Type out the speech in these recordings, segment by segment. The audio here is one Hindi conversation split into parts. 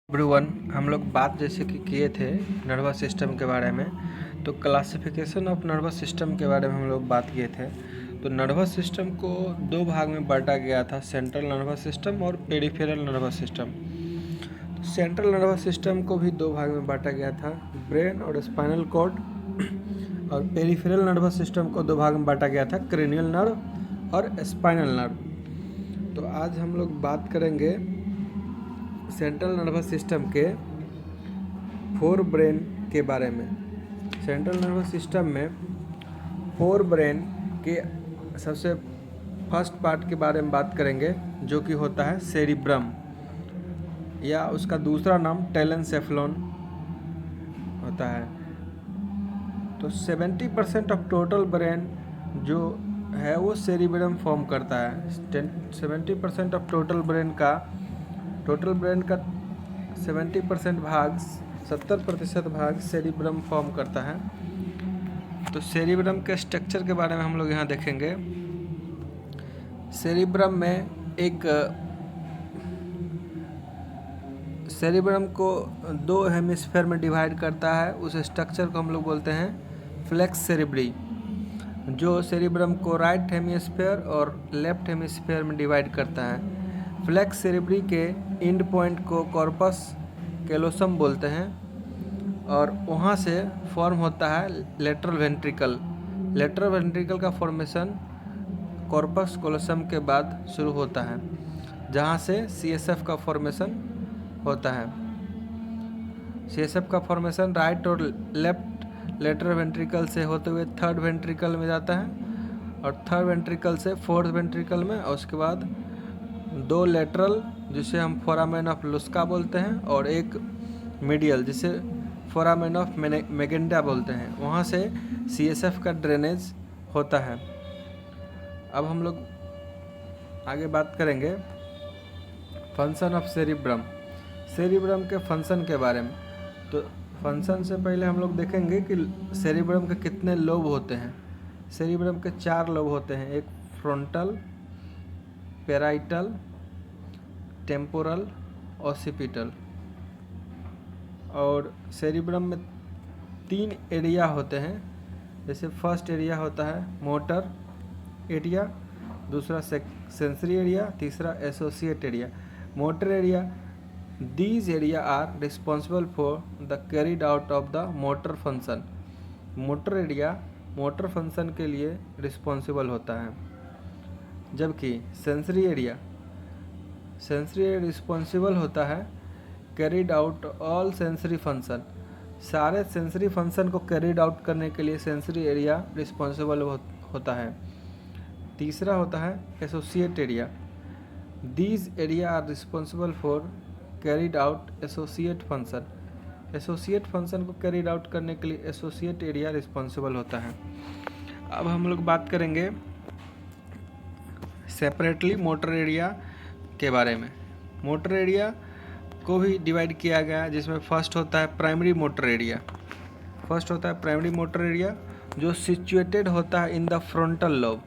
एवरीवन, हम लोग बात जैसे कि किए थे नर्वस सिस्टम के बारे में। तो क्लासिफिकेशन ऑफ नर्वस सिस्टम के बारे में हम लोग बात किए थे। तो नर्वस सिस्टम को दो भाग में बांटा गया था, सेंट्रल नर्वस सिस्टम और पेरिफेरल नर्वस सिस्टम। तो सेंट्रल नर्वस सिस्टम को भी दो भाग में बांटा गया था, ब्रेन और स्पाइनल कॉर्ड। और पेरिफेरल नर्वस सिस्टम को दो भाग में बांटा गया था, क्रेनियल नर्व और स्पाइनल नर्व। तो आज हम लोग बात करेंगे सेंट्रल नर्वस सिस्टम के फोर ब्रेन के बारे में। सेंट्रल नर्वस सिस्टम में फोर ब्रेन के सबसे फर्स्ट पार्ट के बारे में बात करेंगे, जो कि होता है सेरिब्रम, या उसका दूसरा नाम टेलेनसेफेलॉन होता है। तो 70% ऑफ टोटल ब्रेन जो है वो सेरिब्रम फॉर्म करता है। 70% ऑफ टोटल ब्रेन का 70% भाग 70% भाग सेरिब्रम फॉर्म करता है। तो सेरिब्रम के स्ट्रक्चर के बारे में हम लोग यहाँ देखेंगे। सेरिब्रम को दो हेमिस्फीयर में डिवाइड करता है। उस स्ट्रक्चर को हम लोग बोलते हैं फ्लेक्स सेरिब्री, जो सेरिब्रम को राइट हेमिस्फीयर और लेफ्ट हेमिस्फीयर में डिवाइड करता है। फ्लेक्स सेरिब्री के एंड पॉइंट को कॉर्पस कैलोसम बोलते हैं, और वहाँ से फॉर्म होता है लेटरल वेंट्रिकल। लेटरल वेंट्रिकल का फॉर्मेशन कॉर्पस कैलोसम के बाद शुरू होता है, जहाँ से सीएसएफ का फॉर्मेशन होता है। सीएसएफ का फॉर्मेशन राइट और लेफ्ट लेटरल वेंट्रिकल से होते हुए थर्ड वेंट्रिकल में जाता है, और थर्ड वेंट्रिकल से फोर्थ वेंट्रिकल में, और उसके बाद दो लेटरल जिसे हम फोरामेन ऑफ लुस्का बोलते हैं, और एक मीडियल जिसे फोरामेन ऑफ मैगेंडा बोलते हैं। वहाँ से सीएसएफ का ड्रेनेज होता है। अब हम लोग आगे बात करेंगे फंक्शन ऑफ सेरिब्रम। सेरिब्रम के फंक्शन के बारे में। तो फंक्शन से पहले हम लोग देखेंगे कि सेरिब्रम के कितने लोब होते हैं। सेरिब्रम के 4 लोब होते हैं, एक फ्रंटल, पेराइटल, टेम्पोरल, ऑसिपिटल। और सेरिब्रम में 3 एरिया होते हैं। जैसे फर्स्ट एरिया होता है मोटर एरिया, दूसरा सेंसरी एरिया, तीसरा associate area. Motor area, these area are responsible for the carried out of the motor function. Motor area motor function के लिए रिस्पॉन्सिबल होता है, जबकि सेंसरी एरिया रिस्पॉन्सिबल होता है carried out all sensory function. सारे सेंसरी फंक्शन को कैरिड आउट करने के लिए सेंसरी एरिया रिस्पॉन्सिबल होता है। तीसरा होता है associate area. These area are responsible for carried out associate function. Associate function को कैरिड आउट करने के लिए एसोसिएट एरिया रिस्पॉन्सिबल होता है। अब हम लोग बात करेंगे सेपरेटली मोटर एरिया के बारे में। मोटर एरिया को भी डिवाइड किया गया, जिसमें फर्स्ट होता है primary motor area. Primary motor area जो सिचुएटेड होता है इन the frontal lobe.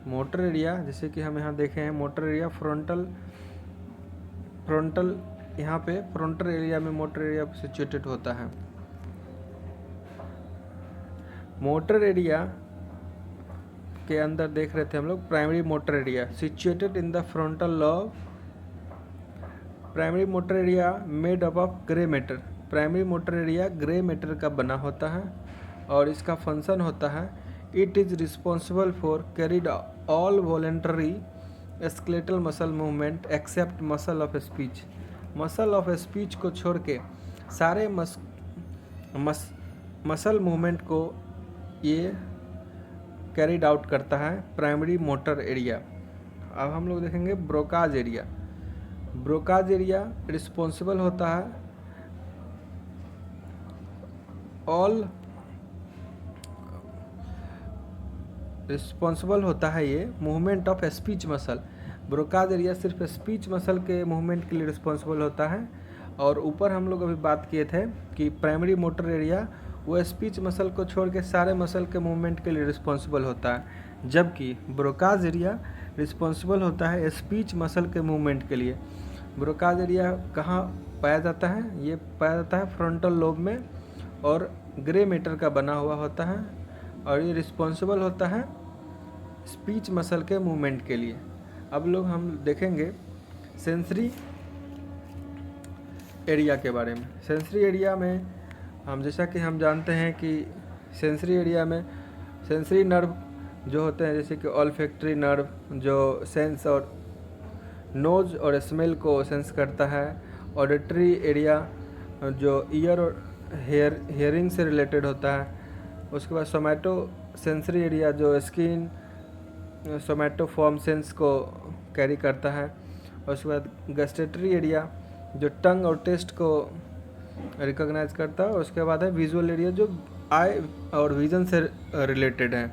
Motor area जैसे कि हम यहाँ देखे हैं, मोटर एरिया फ्रंटल यहाँ पे फ्रंटल एरिया में मोटर एरिया सिचुएटेड होता है। मोटर एरिया के अंदर देख रहे थे हम लोग primary motor area situated in the frontal lobe. Primary motor area made up of grey matter. Primary motor area grey matter का बना होता है, और इसका फंक्शन होता है it is responsible for carried all voluntary skeletal muscle movement except muscle of speech. Muscle of speech को छोड़ के सारे मसल मूवमेंट को ये कैरिड आउट करता है प्राइमरी मोटर एरिया। अब हम लोग देखेंगे Broca's area. Broca's area responsible होता है ये movement of speech muscle. Broca's area सिर्फ स्पीच मसल के मूवमेंट के लिए रिस्पॉन्सिबल होता है। और ऊपर हम लोग अभी बात किए थे कि प्राइमरी मोटर एरिया वो स्पीच मसल को छोड़ के सारे मसल के मूवमेंट के लिए रिस्पॉन्सिबल होता है, जबकि ब्रोकाज एरिया रिस्पॉन्सिबल होता है स्पीच मसल के मूवमेंट के लिए। ब्रोकाज एरिया कहाँ पाया जाता है? ये पाया जाता है फ्रंटल लोब में और ग्रे मैटर का बना हुआ होता है और ये रिस्पॉन्सिबल होता है स्पीच मसल के मूवमेंट के लिए। अब लोग हम देखेंगे सेंसरी एरिया के बारे में। सेंसरी एरिया में हम जैसा कि हम जानते हैं कि सेंसरी एरिया में सेंसरी नर्व जो होते हैं, जैसे कि ऑल्फैक्टरी नर्व जो सेंस और नोज और स्मेल को सेंस करता है, ऑडिटरी एरिया जो ईयर और हेयरिंग से रिलेटेड होता है, उसके बाद सोमैटो सेंसरी एरिया जो स्किन सोमैटोफॉर्म सेंस को कैरी करता है, और उसके बाद गस्टेटरी एरिया जो टंग और टेस्ट को रिकॉग्नाइज करता है, और उसके बाद है विजुअल एरिया जो आई और विजन से रिलेटेड है।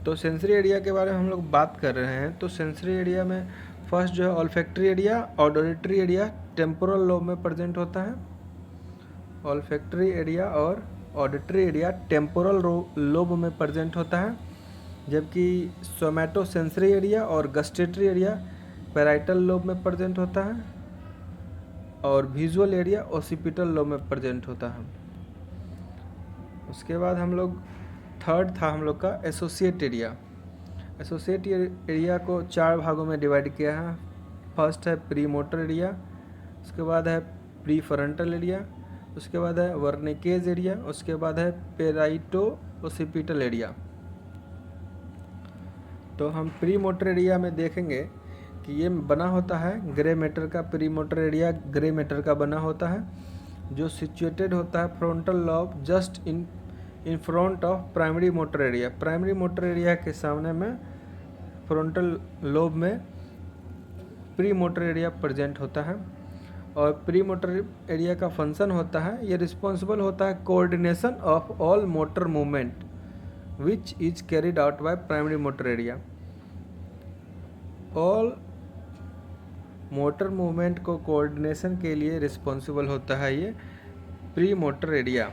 तो सेंसरी एरिया के बारे में हम लोग बात कर रहे हैं। तो सेंसरी एरिया में फर्स्ट जो है olfactory area, auditory area temporal lobe में प्रेजेंट होता है। ऑल्फैक्टरी एरिया और ऑडिटरी एरिया टेम्पोरल लोब में प्रेजेंट होता है, जबकि सोमैटो सेंसरी एरिया और गस्टेटरी एरिया पैराइटल लोब में प्रेजेंट होता है, और विजुअल एरिया ओसिपिटल लोब में प्रेजेंट होता है। उसके बाद हम लोग थर्ड था हम लोग का एसोसिएट एरिया। एसोसिएट एरिया को 4 भागों में डिवाइड किया है। फर्स्ट है प्री मोटर एरिया, उसके बाद है प्री फ्रंटल एरिया, उसके बाद है वर्निकेज एरिया, उसके बाद है पेराइटो ओसिपिटल एरिया। तो हम प्री मोटर एरिया में देखेंगे कि ये बना होता है ग्रे मैटर का। Pre motor area grey matter का बना होता है जो सिचुएटेड होता है frontal lobe just in front of primary motor area. Primary motor area के सामने में फ्रंटल लोब में प्री मोटर एरिया प्रेजेंट होता है, और प्री मोटर एरिया का फंक्शन होता है, ये रिस्पॉन्सिबल होता है coordination of all motor movement which is carried out by primary motor area. All motor movement को कोऑर्डिनेशन के लिए रिस्पॉन्सिबल होता है ये प्री मोटर एरिया।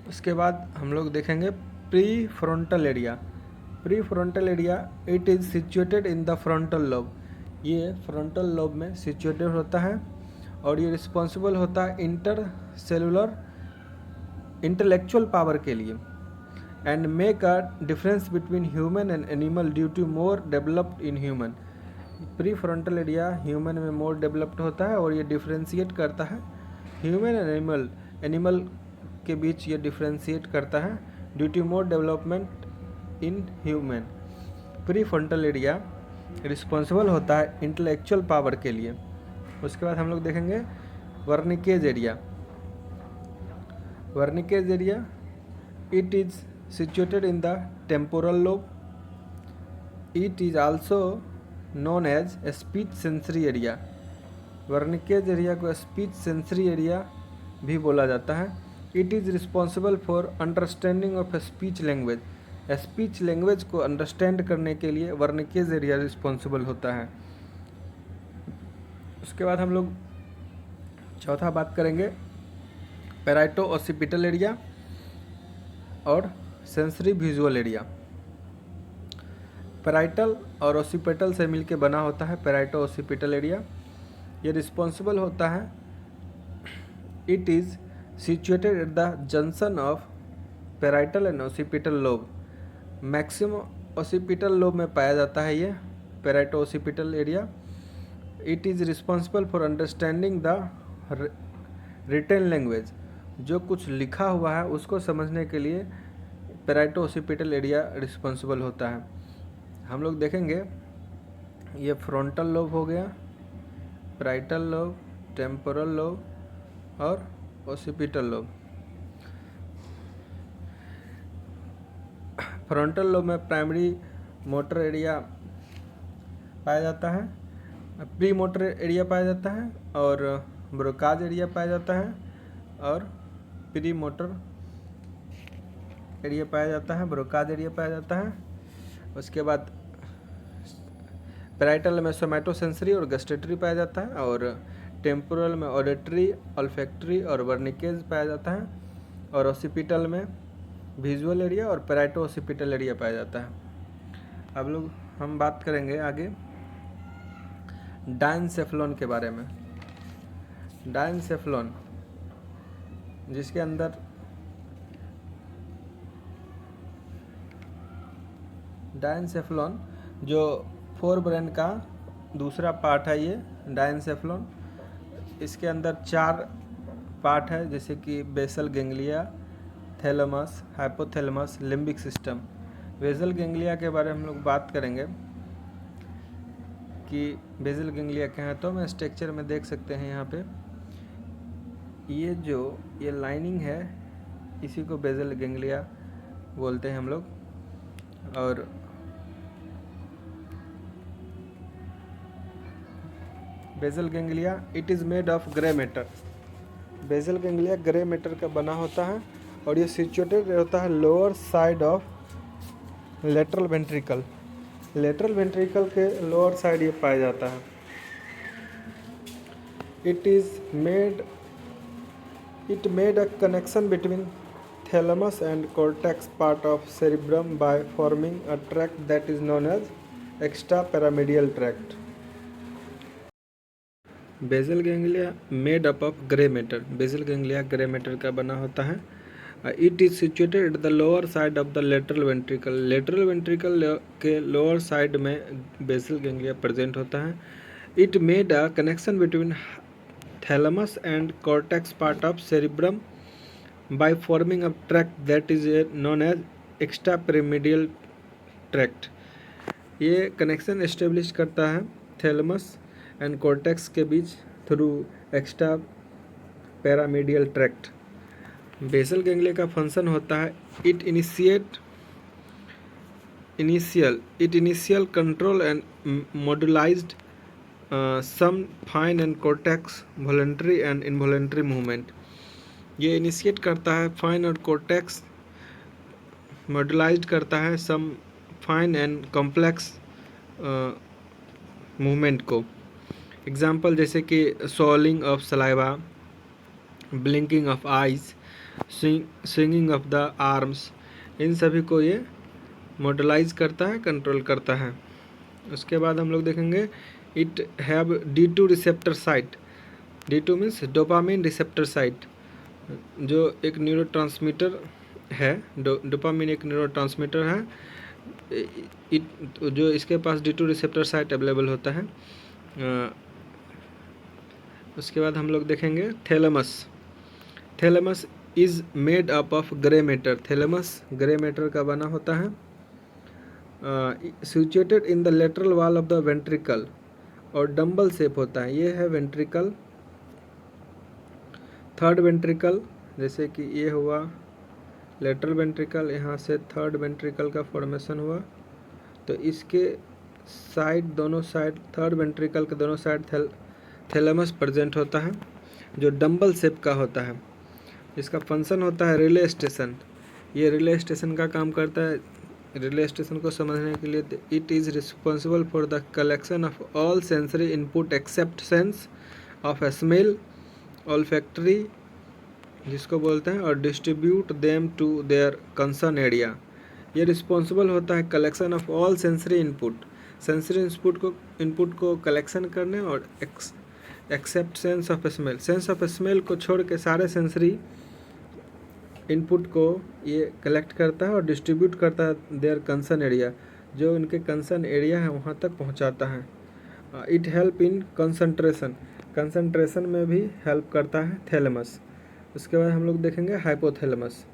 उसके बाद हम लोग देखेंगे pre frontal area. Pre frontal area it is situated in the frontal lobe. ये फ्रंटल लोब में सिचुएटेड होता है और ये रिस्पॉन्सिबल होता है इंटर सेलुलर इंटेलेक्चुअल पावर के लिए, and make a difference between human and animal due to more developed in human. Prefrontal area human में मोर डेवलप्ड होता है और ये डिफ्रेंशिएट करता है ह्यूमन एंड एनिमल के बीच, ये डिफ्रेंशिएट करता है due to more development in human. Prefrontal area responsible होता है इंटेलेक्चुअल पावर के लिए। उसके बाद हम लोग देखेंगे Wernicke's area. Wernicke's area it is situated in the temporal lobe. It is also known as speech sensory area. Wernicke's area को स्पीच सेंसरी एरिया भी बोला जाता है। It is responsible for understanding of speech language. Speech language को अंडरस्टैंड करने के लिए वर्निकेज एरिया रिस्पॉन्सिबल होता है। उसके बाद हम लोग चौथा बात करेंगे पैराइटो ओसिपिटल एरिया और सेंसरी विजुअल एरिया। पैराइटल और ओसिपिटल से मिलकर बना होता है पैराइटो ओसिपिटल एरिया। ये रिस्पॉन्सिबल होता है, it is situated at the junction of parietal and occipital lobe। Maximum occipital lobe में पाया जाता है ये parieto occipital area. It is responsible for understanding the written language. जो कुछ लिखा हुआ है उसको समझने के लिए पैराइटो occipital एरिया रिस्पॉन्सिबल होता है। हम लोग देखेंगे ये फ्रंटल लोब हो गया, पैराइटल लोब, टेम्पोरल लोब और ओसिपिटल लोब। फ्रंटल लोब में प्राइमरी मोटर एरिया पाया जाता है, प्री मोटर एरिया पाया जाता है, और ब्रोकाज एरिया पाया जाता है, और प्री मोटर एरिया पाया जाता है, ब्रोकाज एरिया पाया जाता है। उसके बाद पैराइटल में सोमैटो सेंसरी और गस्टेटरी पाया जाता है, और टेम्पोरल में ऑडिटरी, ऑल्फैक्टरी और वर्निकेज पाया जाता है, और ओसिपिटल में विजुअल एरिया और पैराइटो ओसिपिटल एरिया पाया जाता है। अब लोग हम बात करेंगे आगे डायनसेफ्लॉन के बारे में। डायनसेफ्लॉन जिसके अंदर डायनसेफ्लॉन जो फोरब्रेन का दूसरा पार्ट है, ये डायनसेफ्लॉन। इसके अंदर 4 पार्ट है, जैसे कि basal ganglia, thalamus, hypothalamus, limbic system. Basal ganglia के बारे में हम लोग बात करेंगे कि बेसल गैंग्लिया क्या है, तो हम स्ट्रक्चर में देख सकते हैं यहाँ पे ये लाइनिंग है, इसी को बेसल गैंग्लिया बोलते हैं हम लोग। और basal ganglia it is made of grey matter. Basal ganglia grey matter का बना होता है और ये सिचुएटेड होता है lower side of lateral ventricle. Lateral ventricle के लोअर साइड ये पाया जाता है। It made a connection between thalamus and cortex part of cerebrum by forming a tract that is known as extra pyramidal tract. Basal ganglia made up of grey matter. Basal ganglia grey matter का बना होता है। It is situated at the lower side of the lateral ventricle. Lateral ventricle के लोअर साइड में बेसल गैंग्लिया प्रेजेंट होता है। It made a connection between thalamus and cortex part of cerebrum by forming a tract that is known as extra pyramidal tract. ये कनेक्शन एस्टेब्लिश करता है थैलेमस एंड कॉर्टेक्स के बीच through extra pyramidal tract. Basal ganglia का फंक्शन होता है it initial control and modulised some fine and cortex voluntary and involuntary movement. ये इनिशिएट करता है फाइन और कॉर्टेक्स, मॉड्यूलाइज्ड करता है some fine and complex movement को। एग्जाम्पल जैसे कि swallowing of saliva, blinking of eyes, swinging of the arms, इन सभी को ये मॉडलाइज करता है, कंट्रोल करता है। उसके बाद हम लोग देखेंगे it have D2 receptor site. D2 means dopamine receptor site, जो एक न्यूरोट्रांसमीटर है। डोपामिन एक न्यूरोट्रांसमीटर है, जो इसके पास D2 रिसेप्टर साइट अवेलेबल होता है। उसके बाद हम लोग देखेंगे thalamus. Thalamus is made up of grey matter. Thalamus grey matter का बना होता है। Situated in the lateral wall of the ventricle और डंबल शेप होता है। ये है वेंट्रिकल, थर्ड वेंट्रिकल, जैसे कि ये हुआ लेटरल वेंट्रिकल, यहाँ से थर्ड वेंट्रिकल का फॉर्मेशन हुआ, तो इसके साइड, दोनों साइड, थर्ड वेंट्रिकल के दोनों साइड थैलेमस प्रेजेंट होता है, जो डंबल शेप का होता है। इसका फंक्शन होता है रिले स्टेशन। ये रिले स्टेशन का काम करता है। रिले स्टेशन को समझने के लिए it is responsible for the collection of all sensory input except sense of smell, olfactory जिसको बोलते हैं, और distribute them to their concern area. ये रिस्पॉन्सिबल होता है collection of all sensory input, sensory input को कलेक्शन करने और except sense of smell, sense of smell को छोड़ के सारे सेंसरी इनपुट को ये कलेक्ट करता है और डिस्ट्रीब्यूट करता है देयर कंसर्न एरिया, जो इनके कंसर्न एरिया है वहाँ तक पहुँचाता है। It help in concentration, concentration में भी हेल्प करता है थैलेमस। उसके बाद हम लोग देखेंगे hypothalamus.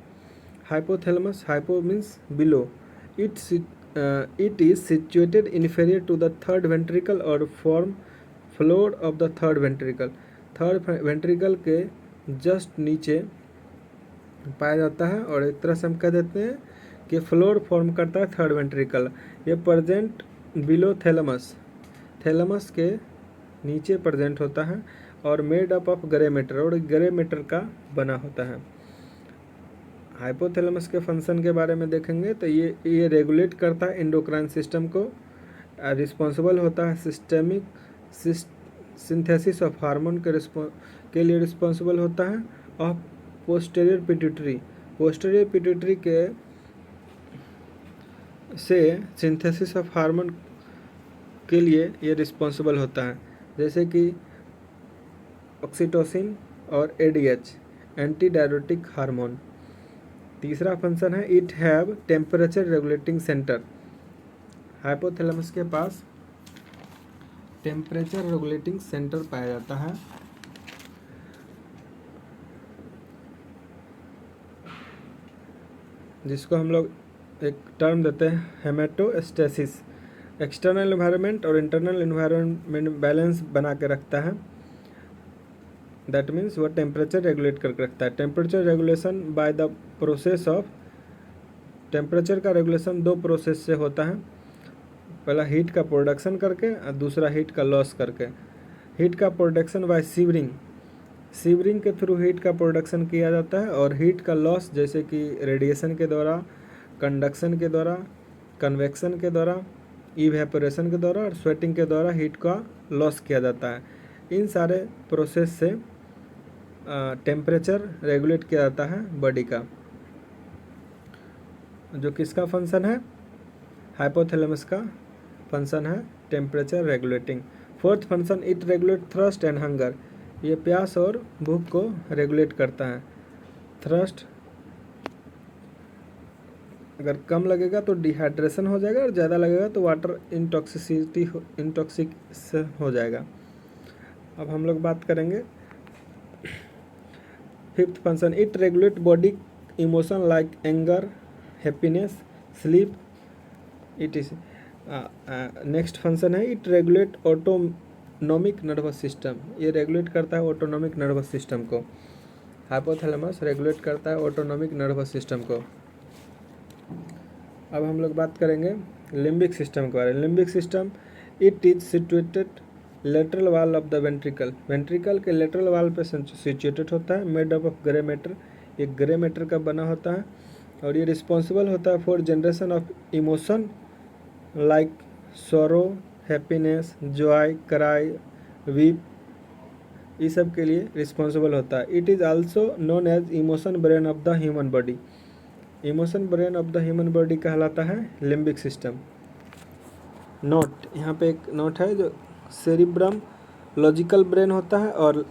Hypothalamus, hypo means below, it is situated inferior to the third ventricle और form floor of the third ventricle. Third ventricle के जस्ट नीचे पाया जाता है और एक तरह से हम कह देते हैं कि फ्लोर फॉर्म करता है थर्ड वेंट्रिकल। ये प्रेजेंट बिलो थैलेमस, थैलेमस के नीचे प्रेजेंट होता है और made up of grey matter, और ग्रे मैटर का बना होता है। हाइपोथैलेमस के फंक्शन के बारे में देखेंगे तो ये रेगुलेट करता है एंडोक्राइन सिस्टम को, रिस्पॉन्सिबल होता है सिस्टेमिक सिंथेसिस ऑफ हार्मोन के लिए रिस्पॉन्सिबल होता है, और पोस्टीरियर पिट्यूटरी के से सिंथेसिस ऑफ हार्मोन के लिए ये रिस्पॉन्सिबल होता है। जैसे कि ऑक्सीटोसिन और एडीएच, एंटी डायरेटिक हार्मोन। तीसरा फंक्शन है it have temperature regulating centre. Hypothalamus के पास टेम्परेचर रेगुलेटिंग सेंटर पाया जाता है, जिसको हम लोग एक टर्म देते हैं हेमेटोस्टेसिस। एक्सटर्नल एनवायरनमेंट और इंटरनल एनवायरनमेंट बैलेंस बना के रखता है। दैट मीन्स वो टेम्परेचर रेगुलेट करके रखता है। Temperature regulation by the process of, temperature का रेगुलेशन दो प्रोसेस से होता है। पहला हीट का प्रोडक्शन करके और दूसरा हीट का लॉस करके। हीट का प्रोडक्शन बाय सीवरिंग, सीवरिंग के थ्रू हीट का प्रोडक्शन किया जाता है, और हीट का लॉस जैसे कि रेडिएशन के द्वारा, कंडक्शन के द्वारा, कन्वेक्शन के द्वारा, इवेपोरेशन के द्वारा और स्वेटिंग के द्वारा हीट का लॉस किया जाता है। इन सारे प्रोसेस से टेम्परेचर रेगुलेट किया जाता है बॉडी का, जो किसका फंक्शन है, हाइपोथैलेमस का फंक्शन है temperature regulating. Fourth function it regulate thrust and hunger. ये प्यास और भूख को रेगुलेट करता है। थ्रस्ट अगर कम लगेगा तो डिहाइड्रेशन हो जाएगा, और ज़्यादा लगेगा तो वाटर इंटॉक्सिकेशन हो जाएगा। अब हम लोग बात करेंगे fifth function it regulate body emotion like anger, happiness, sleep. It is next function है it regulate autonomic nervous system. ये रेगुलेट करता है ऑटोनॉमिक नर्वस सिस्टम को। हाइपोथैलेमस रेगुलेट करता है ऑटोनॉमिक नर्वस सिस्टम को। अब हम लोग बात करेंगे लिम्बिक सिस्टम के बारे में। Limbic system it is situated lateral wall of the ventricle. Ventricle के लेटरल वाल पे सिचुएटेड होता है। Made up of grey matter, ये ग्रे मैटर का बना होता है, और ये रिस्पॉन्सिबल होता है for generation of emotion like sorrow, happiness, joy, cry, weep, ये सब के लिए रिस्पॉन्सिबल होता है। It is also known as emotion brain of the human body. Emotion brain of the human body कहलाता है लिम्बिक सिस्टम। नोट, यहाँ पे एक नोट है, जो सेरिब्रम लॉजिकल ब्रेन होता है और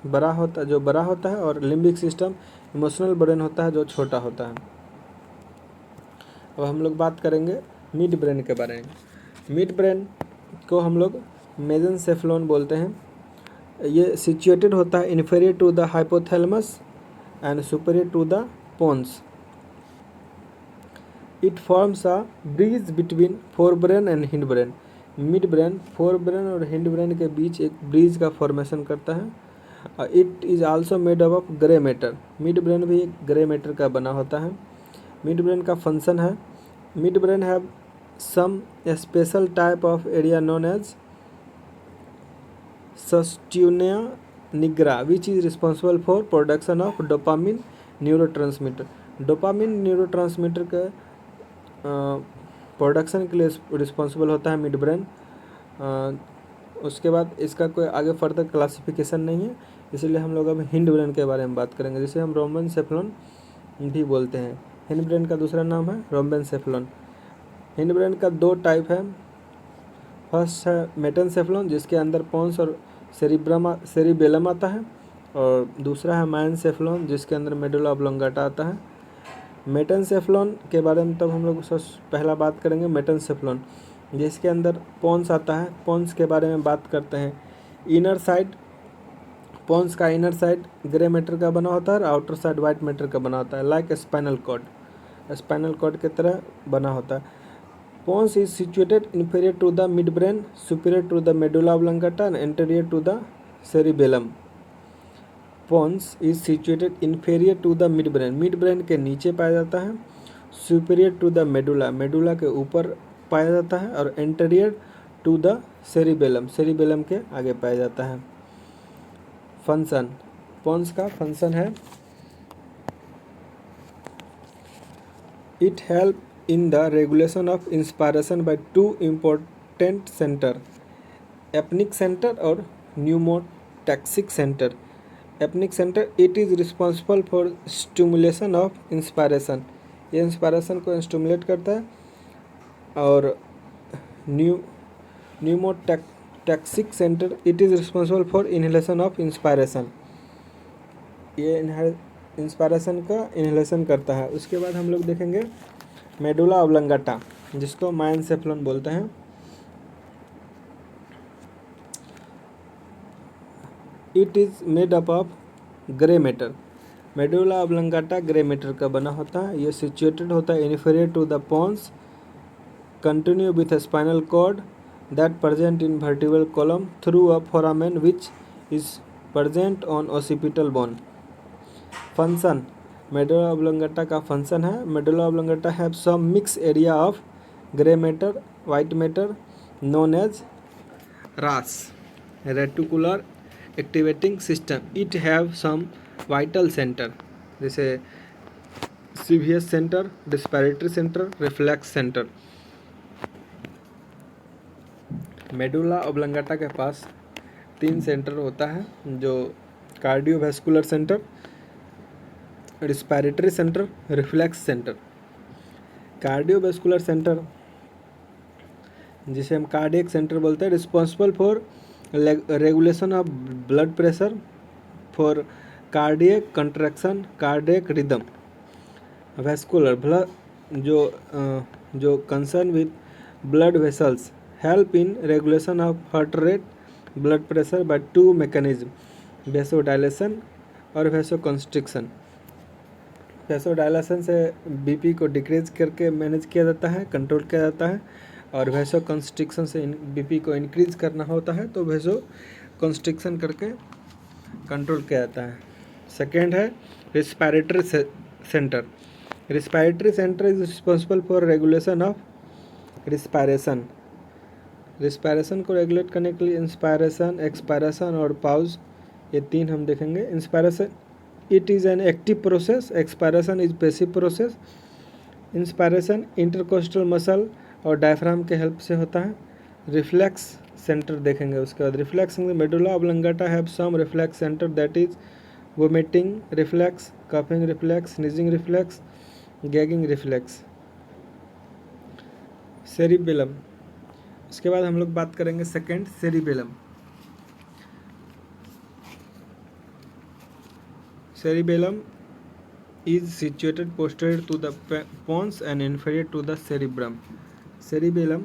बड़ा होता है, और लिम्बिक सिस्टम इमोशनल ब्रेन होता है जो छोटा होता है। अब हम लोग बात करेंगे मिड ब्रेन के बारे में। मिड ब्रेन को हम लोग मेसेनसेफलोन बोलते हैं। ये सिचुएटेड होता है inferior to the hypothalamus and superior to the pons. It forms a bridge between forebrain and hindbrain. Mid brain forebrain और हिंड ब्रेन के बीच एक ब्रिज का फॉर्मेशन करता है। It is also made up of grey matter. Midbrain भी एक ग्रे मैटर का बना होता है। मिड ब्रेन का फंक्शन है midbrain have some special type of area known as substantia nigra which is responsible for production of dopamine neurotransmitter. Dopamine neurotransmitter के प्रोडक्शन के लिए रिस्पॉन्सिबल होता है मिड ब्रेन। उसके बाद इसका कोई आगे फर्दर क्लासिफिकेशन नहीं है, इसलिए हम लोग अब हिंड ब्रेन के बारे में बात करेंगे, जिसे हम रोम्बेनसेफलोन भी बोलते हैं। हिंड ब्रेन का दूसरा नाम है रोम्बेनसेफलोन। हिंड ब्रेन का दो टाइप है। फर्स्ट है मेटेनसेफलोन, जिसके अंदर पोन्स और सेरिबेलम आता है, और दूसरा है माइनसेफलोन, जिसके अंदर मेडुला ऑब्लोंगाटा आता है। मेटेनसेफलोन के बारे में तब हम लोग पहला बात करेंगे मेटेनसेफलोन, जिसके अंदर पोन्स आता है। पोन्स के बारे में बात करते हैं। इनर साइड, पोन्स का इनर साइड ग्रे मैटर का बना होता है और आउटर साइड वाइट मैटर का बना होता है, like spinal cord, spinal cord की तरह बना होता है। Pons is situated inferior to the mid brain, superior to the medulla oblongata and anterior to the cerebellum. Pons is situated inferior to the mid brain, mid brain के नीचे पाया जाता है। Superior to the medulla, medulla के ऊपर पाया जाता है, और anterior to the cerebellum, cerebellum के आगे पाया जाता है। फंक्शन, पोन्स का फंक्शन है it help in the regulation of inspiration by two important center, apneic center और pneumotaxic center. Apneic center it is responsible for stimulation of inspiration, ये इंस्पायरेशन को स्टिमुलेट करता है, और टैक्सिक centre it is responsible for inhalation of inspiration, ये इंस्पायरेशन का इनहेलेशन करता है। उसके बाद हम लोग देखेंगे मेडुला ऑब्लंगाटा, जिसको माइनसेफ्लोन बोलते हैं। It is made up of grey matter. Medulla oblongata grey matter का बना होता है। ये सिचुएटेड होता है inferior to the pons, continue with spinal cord that present in vertebral column through a foramen which is present on occipital bone. Function, medulla oblongata का फंक्शन है, medulla oblongata have some mix area of grey matter white matter known as RAS reticular activating system. It have some vital centre, जैसे सीवियस centre, respiratory centre, reflex centre. Medulla oblongata के पास 3 सेंटर होता है, जो cardiovascular centre, respiratory centre, reflex centre. Cardiovascular centre, जिसे हम कार्डियक सेंटर बोलते हैं, responsible for regulation of blood pressure, for cardiac contraction, cardiac rhythm. Vascular, जो concern with blood vessels, help in regulation of heart rate, blood pressure by 2 mechanism, vasodilation और वैसोकंस्ट्रिक्शन। वैसोडाइलेशन से बीपी को डिक्रीज करके मैनेज किया जाता है, कंट्रोल किया जाता है, और वैसोकंस्ट्रिक्शन से बीपी को इंक्रीज करना होता है, तो वैसोकंस्ट्रिक्शन करके कंट्रोल किया जाता है। सेकेंड है respiratory centre. Respiratory centre is responsible for regulation of respiration. Respiration को रेगुलेट करने के लिए इंस्पायरेशन, एक्सपायरेशन और पाउज, ये 3 हम देखेंगे। Inspiration it is an active process, expiration is passive process. Inspiration intercostal muscle और डायफ्राम के हेल्प से होता है। रिफ्लेक्स सेंटर देखेंगे उसके बाद। Reflex medulla oblongata have some reflex centre that is vomiting reflex, coughing reflex, sneezing reflex, gagging reflex. Cerebellum, इसके बाद हम लोग बात करेंगे second cerebellum. Cerebellum is situated posterior to the pons and inferior to the cerebrum. Cerebellum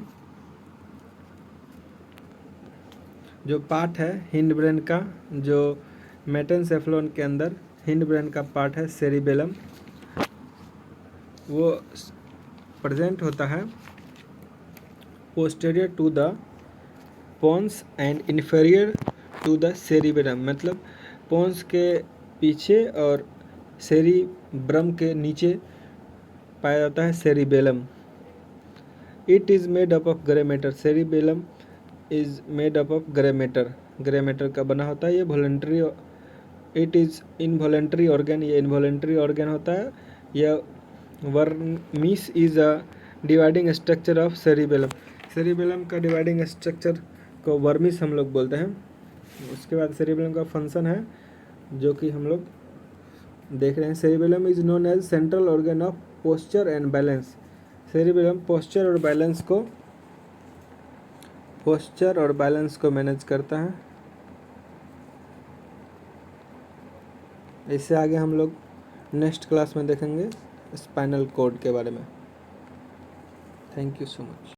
जो पार्ट है हिंड ब्रेन का, जो मेटेनसेफ्लोन के अंदर हिंड ब्रेन का पार्ट है सेरिबेलम, वो प्रेजेंट होता है posterior to the pons and inferior to the cerebellum, मतलब पोन्स के पीछे और सेरिब्रम के नीचे पाया जाता है cerebellum. It is made up of grey matter. Cerebellum is made up of grey matter, grey matter का बना होता है। ये voluntary, it is involuntary organ, ये इनवॉलंटरी ऑर्गन होता है। यह vermis is a dividing structure of cerebellum. Cerebellum का डिवाइडिंग स्ट्रक्चर को वर्मिस हम लोग बोलते हैं। उसके बाद सेरिबेलम का फंक्शन है, जो कि हम लोग देख रहे हैं। Cerebellum is known as central organ of posture and balance. Cerebellum posture और बैलेंस को मैनेज करता है। इससे आगे हम लोग नेक्स्ट क्लास में देखेंगे स्पाइनल कॉर्ड के बारे में। Thank you so much.